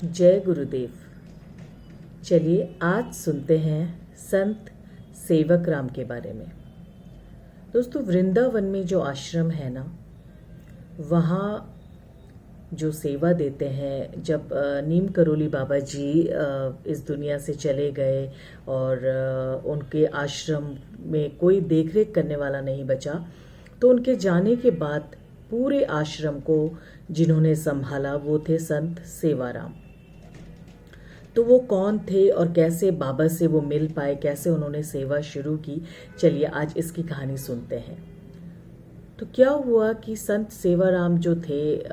जय गुरुदेव। चलिए आज सुनते हैं संत सेवक राम के बारे में। दोस्तों, वृंदावन में जो आश्रम है ना, वहाँ जो सेवा देते हैं, जब नीम करोली बाबा जी इस दुनिया से चले गए और उनके आश्रम में कोई देखरेख करने वाला नहीं बचा, तो उनके जाने के बाद पूरे आश्रम को जिन्होंने संभाला वो थे संत सेवाराम। तो वो कौन थे और कैसे बाबा से वो मिल पाए, कैसे उन्होंने सेवा शुरू की, चलिए आज इसकी कहानी सुनते हैं। तो क्या हुआ कि संत सेवाराम जो थे,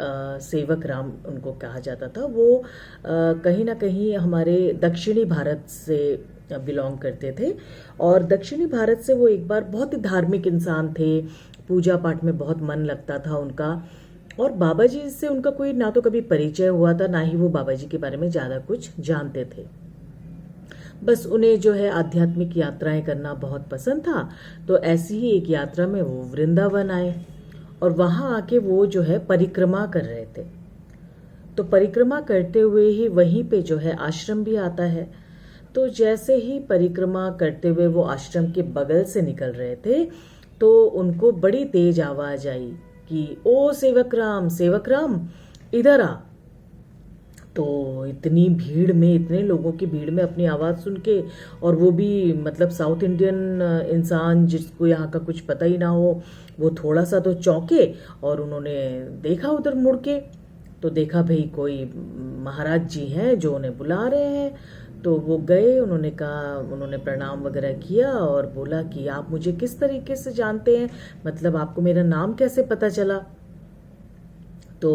सेवक राम उनको कहा जाता था, वो कहीं ना कहीं हमारे दक्षिणी भारत से बिलोंग करते थे। और दक्षिणी भारत से वो एक बार बहुत ही धार्मिक इंसान थे, पूजा पाठ में बहुत मन लगता था उनका। और बाबा जी से उनका कोई ना तो कभी परिचय हुआ था, ना ही वो बाबा जी के बारे में ज़्यादा कुछ जानते थे। बस उन्हें जो है आध्यात्मिक यात्राएं करना बहुत पसंद था। तो ऐसी ही एक यात्रा में वो वृंदावन आए और वहाँ आके वो जो है परिक्रमा कर रहे थे। तो परिक्रमा करते हुए ही वहीं पे जो है आश्रम भी आता है। तो जैसे ही परिक्रमा करते हुए वो आश्रम के बगल से निकल रहे थे, तो उनको बड़ी तेज आवाज आई कि ओ सेवक राम इधर आ। तो इतनी भीड़ में, इतने लोगों की भीड़ में अपनी आवाज़ सुन के, और वो भी मतलब साउथ इंडियन इंसान जिसको यहाँ का कुछ पता ही ना हो, वो थोड़ा सा तो चौंके। और उन्होंने देखा उधर मुड़ के, तो देखा भाई कोई महाराज जी हैं जो उन्हें बुला रहे हैं। तो वो गए, उन्होंने कहा, उन्होंने प्रणाम वगैरह किया और बोला कि आप मुझे किस तरीके से जानते हैं, मतलब आपको मेरा नाम कैसे पता चला। तो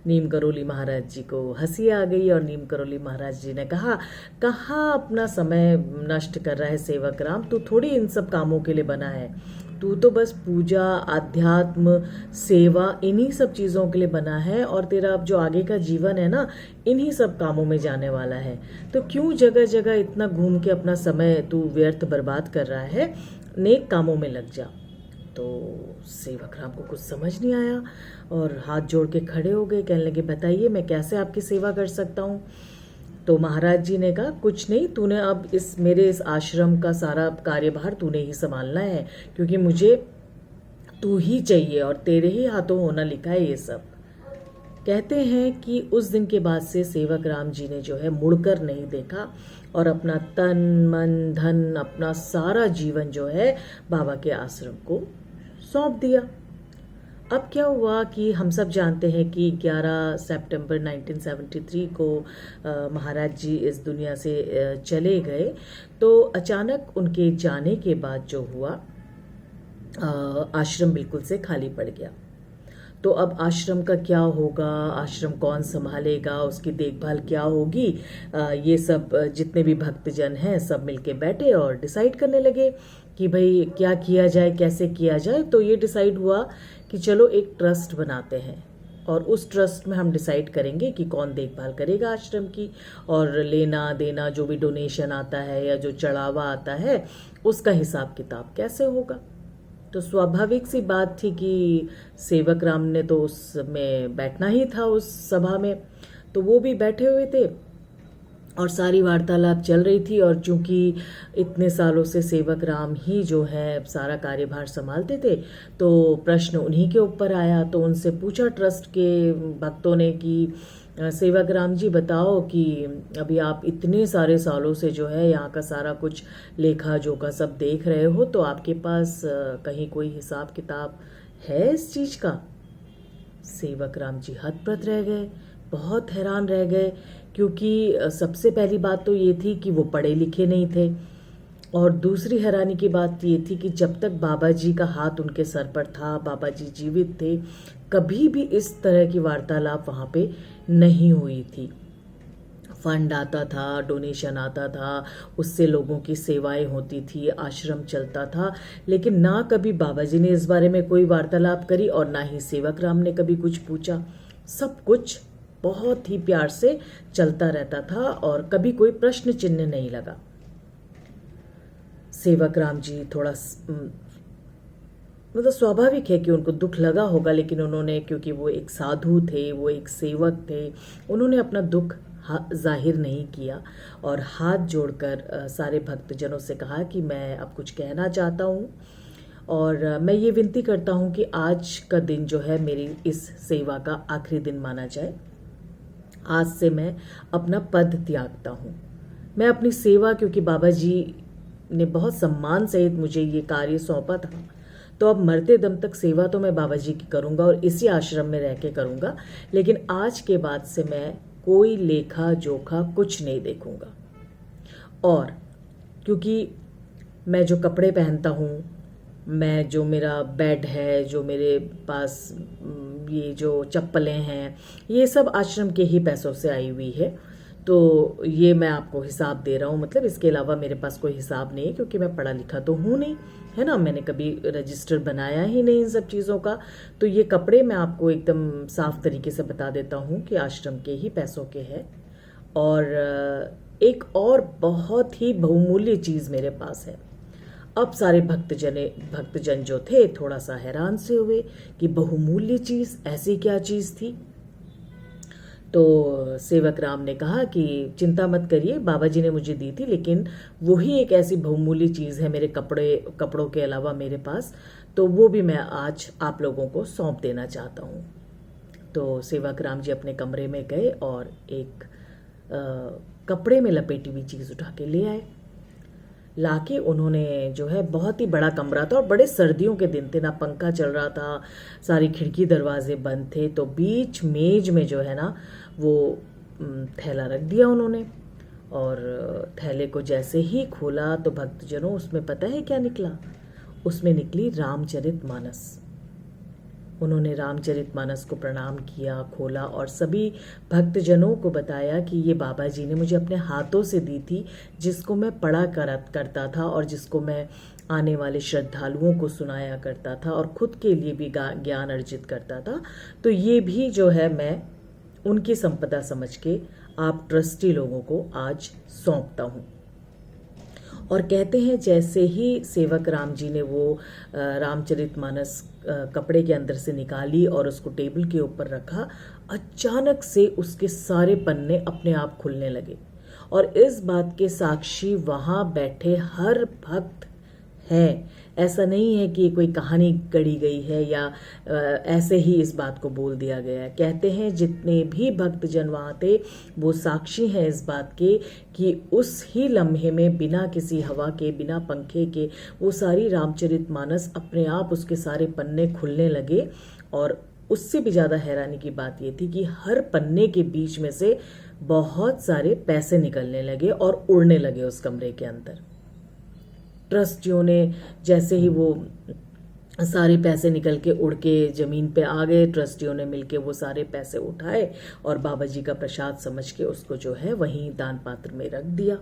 नीम करोली महाराज जी को हंसी आ गई और नीम करोली महाराज जी ने कहा, कहाँ अपना समय नष्ट कर रहा है सेवक राम, तू थोड़ी इन सब कामों के लिए बना है, तू तो बस पूजा, आध्यात्म, सेवा, इन्हीं सब चीज़ों के लिए बना है। और तेरा अब जो आगे का जीवन है ना, इन्हीं सब कामों में जाने वाला है। तो क्यों जगह जगह इतना घूम के अपना समय तू व्यर्थ बर्बाद कर रहा है, नेक कामों में लग जा। तो सेवक राम को कुछ समझ नहीं आया और हाथ जोड़ के खड़े हो गए, कहने लगे, बताइए मैं कैसे आपकी सेवा कर सकता हूँ। तो महाराज जी ने कहा, कुछ नहीं, तूने अब मेरे इस आश्रम का सारा कार्यभार तूने ही संभालना है, क्योंकि मुझे तू ही चाहिए और तेरे ही हाथों होना लिखा है ये सब। कहते हैं कि उस दिन के बाद से सेवक राम जी ने जो है मुड़कर नहीं देखा और अपना तन मन धन, अपना सारा जीवन जो है बाबा के आश्रम को सौंप दिया। अब क्या हुआ कि हम सब जानते हैं कि 11 सितंबर 1973 को महाराज जी इस दुनिया से चले गए। तो अचानक उनके जाने के बाद जो हुआ, आश्रम बिल्कुल से खाली पड़ गया। तो अब आश्रम का क्या होगा, आश्रम कौन संभालेगा, उसकी देखभाल क्या होगी, ये सब जितने भी भक्तजन हैं सब मिलके बैठे और डिसाइड करने लगे कि भाई क्या किया जाए, कैसे किया जाए। तो ये डिसाइड हुआ कि चलो एक ट्रस्ट बनाते हैं और उस ट्रस्ट में हम डिसाइड करेंगे कि कौन देखभाल करेगा आश्रम की, और लेना देना जो भी डोनेशन आता है या जो चढ़ावा आता है उसका हिसाब किताब कैसे होगा। तो स्वाभाविक सी बात थी कि सेवक राम ने तो उसमें बैठना ही था, उस सभा में। तो वो भी बैठे हुए थे और सारी वार्तालाप चल रही थी। और चूंकि इतने सालों से सेवक राम ही जो है सारा कार्यभार संभालते थे, तो प्रश्न उन्हीं के ऊपर आया। तो उनसे पूछा ट्रस्ट के भक्तों ने कि सेवक राम जी बताओ कि अभी आप इतने सारे सालों से जो है यहाँ का सारा कुछ लेखा जोखा सब देख रहे हो, तो आपके पास कहीं कोई हिसाब किताब है इस चीज़ का। सेवक राम जी हतप्रत रह गए, बहुत हैरान रह गए, क्योंकि सबसे पहली बात तो ये थी कि वो पढ़े लिखे नहीं थे, और दूसरी हैरानी की बात ये थी कि जब तक बाबा जी का हाथ उनके सर पर था, बाबा जी जीवित थे, कभी भी इस तरह की वार्तालाप वहाँ पे नहीं हुई थी। फंड आता था, डोनेशन आता था, उससे लोगों की सेवाएं होती थी, आश्रम चलता था, लेकिन ना कभी बाबा जी ने इस बारे में कोई वार्तालाप करी और ना ही सेवक राम ने कभी कुछ पूछा। सब कुछ बहुत ही प्यार से चलता रहता था और कभी कोई प्रश्न चिन्ह नहीं लगा। सेवक राम जी थोड़ा मतलब स्वाभाविक है कि उनको दुख लगा होगा, लेकिन उन्होंने, क्योंकि वो एक साधु थे, वो एक सेवक थे, उन्होंने अपना दुख जाहिर नहीं किया और हाथ जोड़कर सारे भक्तजनों से कहा कि मैं अब कुछ कहना चाहता हूँ और मैं ये विनती करता हूँ कि आज का दिन जो है मेरी इस सेवा का आखिरी दिन माना जाए। आज से मैं अपना पद त्यागता हूँ। मैं अपनी सेवा, क्योंकि बाबा जी ने बहुत सम्मान सहित मुझे ये कार्य सौंपा था, तो अब मरते दम तक सेवा तो मैं बाबा जी की करूँगा और इसी आश्रम में रह के करूँगा, लेकिन आज के बाद से मैं कोई लेखा जोखा कुछ नहीं देखूँगा। और क्योंकि मैं जो कपड़े पहनता हूँ, मैं जो मेरा बेड है, जो मेरे पास ये जो चप्पलें हैं, ये सब आश्रम के ही पैसों से आई हुई है, तो ये मैं आपको हिसाब दे रहा हूँ। मतलब इसके अलावा मेरे पास कोई हिसाब नहीं है, क्योंकि मैं पढ़ा लिखा तो हूँ नहीं, है ना। मैंने कभी रजिस्टर बनाया ही नहीं इन सब चीज़ों का। तो ये कपड़े मैं आपको एकदम साफ तरीके से बता देता हूँ कि आश्रम के ही पैसों के हैं। और एक और बहुत ही बहुमूल्य चीज़ मेरे पास है। अब सारे भक्तजन जो थे थोड़ा सा हैरान से हुए कि बहुमूल्य चीज़, ऐसी क्या चीज़ थी। तो सेवक राम ने कहा कि चिंता मत करिए, बाबा जी ने मुझे दी थी, लेकिन वही एक ऐसी बहुमूल्य चीज़ है मेरे कपड़ों के अलावा मेरे पास, तो वो भी मैं आज आप लोगों को सौंप देना चाहता हूँ। तो सेवक राम जी अपने कमरे में गए और एक कपड़े में लपेटी हुई चीज़ उठा के ले आए। लाके उन्होंने जो है, बहुत ही बड़ा कमरा था और बड़े सर्दियों के दिन थे, ना पंखा चल रहा था, सारी खिड़की दरवाजे बंद थे, तो बीच मेज में जो है ना वो थैला रख दिया उन्होंने। और थैले को जैसे ही खोला तो भक्तजनों, उसमें पता है क्या निकला? उसमें निकली रामचरितमानस। उन्होंने रामचरितमानस को प्रणाम किया, खोला और सभी भक्तजनों को बताया कि ये बाबा जी ने मुझे अपने हाथों से दी थी, जिसको मैं पढ़ा करता था और जिसको मैं आने वाले श्रद्धालुओं को सुनाया करता था और खुद के लिए भी ज्ञान अर्जित करता था। तो ये भी जो है मैं उनकी संपदा समझ के आप ट्रस्टी लोगों को आज सौंपता हूँ। और कहते हैं जैसे ही सेवक राम जी ने वो रामचरितमानस कपड़े के अंदर से निकाली और उसको टेबल के ऊपर रखा, अचानक से उसके सारे पन्ने अपने आप खुलने लगे। और इस बात के साक्षी वहाँ बैठे हर भक्त है। ऐसा नहीं है कि कोई कहानी गढ़ी गई है या ऐसे ही इस बात को बोल दिया गया है। कहते हैं जितने भी भक्तजन वहाँ थे वो साक्षी हैं इस बात के कि उस ही लम्हे में बिना किसी हवा के, बिना पंखे के, वो सारी रामचरितमानस अपने आप उसके सारे पन्ने खुलने लगे। और उससे भी ज़्यादा हैरानी की बात ये थी कि हर पन्ने के बीच में से बहुत सारे पैसे निकलने लगे और उड़ने लगे उस कमरे के अंदर। ट्रस्टियों ने जैसे ही वो सारे पैसे निकल के उड़ के ज़मीन पे आ गए, ट्रस्टियों ने मिलके वो सारे पैसे उठाए और बाबा जी का प्रसाद समझ के उसको जो है वहीं दान पात्र में रख दिया।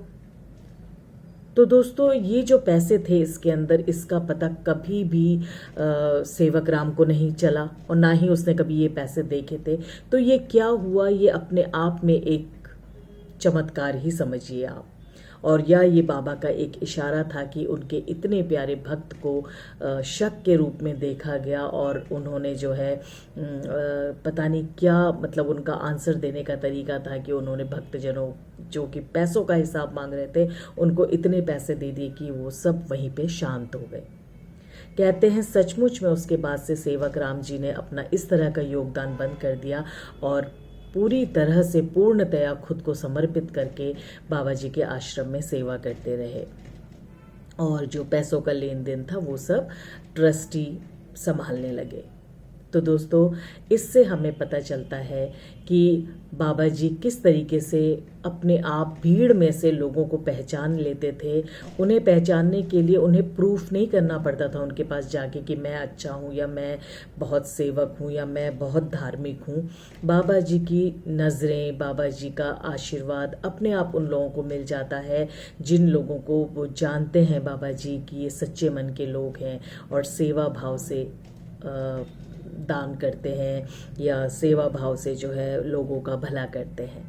तो दोस्तों, ये जो पैसे थे इसके अंदर, इसका पता कभी भी सेवक राम को नहीं चला और ना ही उसने कभी ये पैसे देखे थे। तो ये क्या हुआ, ये अपने आप में एक चमत्कार ही समझिए आप। और या ये बाबा का एक इशारा था कि उनके इतने प्यारे भक्त को शक के रूप में देखा गया और उन्होंने जो है पता नहीं क्या, मतलब उनका आंसर देने का तरीका था कि उन्होंने भक्तजनों जो कि पैसों का हिसाब मांग रहे थे उनको इतने पैसे दे दिए कि वो सब वहीं पे शांत हो गए। कहते हैं सचमुच में उसके बाद से सेवक राम जी ने अपना इस तरह का योगदान बंद कर दिया और पूरी तरह से पूर्णतया खुद को समर्पित करके बाबा जी के आश्रम में सेवा करते रहे। और जो पैसों का लेन देन था वो सब ट्रस्टी संभालने लगे। तो दोस्तों, इससे हमें पता चलता है कि बाबा जी किस तरीके से अपने आप भीड़ में से लोगों को पहचान लेते थे। उन्हें पहचानने के लिए उन्हें प्रूफ नहीं करना पड़ता था उनके पास जाके कि मैं अच्छा हूँ या मैं बहुत सेवक हूँ या मैं बहुत धार्मिक हूँ। बाबा जी की नज़रें, बाबा जी का आशीर्वाद अपने आप उन लोगों को मिल जाता है जिन लोगों को वो जानते हैं बाबा जी की ये सच्चे मन के लोग हैं और सेवा भाव से दान करते हैं या सेवा भाव से जो है लोगों का भला करते हैं।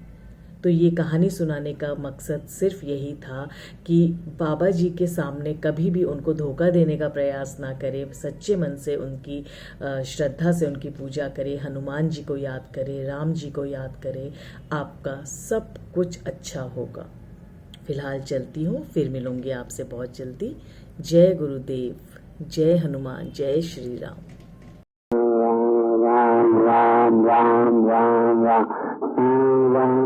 तो ये कहानी सुनाने का मकसद सिर्फ यही था कि बाबा जी के सामने कभी भी उनको धोखा देने का प्रयास ना करे, सच्चे मन से उनकी श्रद्धा से उनकी पूजा करे, हनुमान जी को याद करे, राम जी को याद करे, आपका सब कुछ अच्छा होगा। फिलहाल चलती हूँ, फिर मिलूंगी आपसे बहुत जल्दी। जय गुरुदेव, जय हनुमान, जय श्री राम। राम राम राम राम राम राम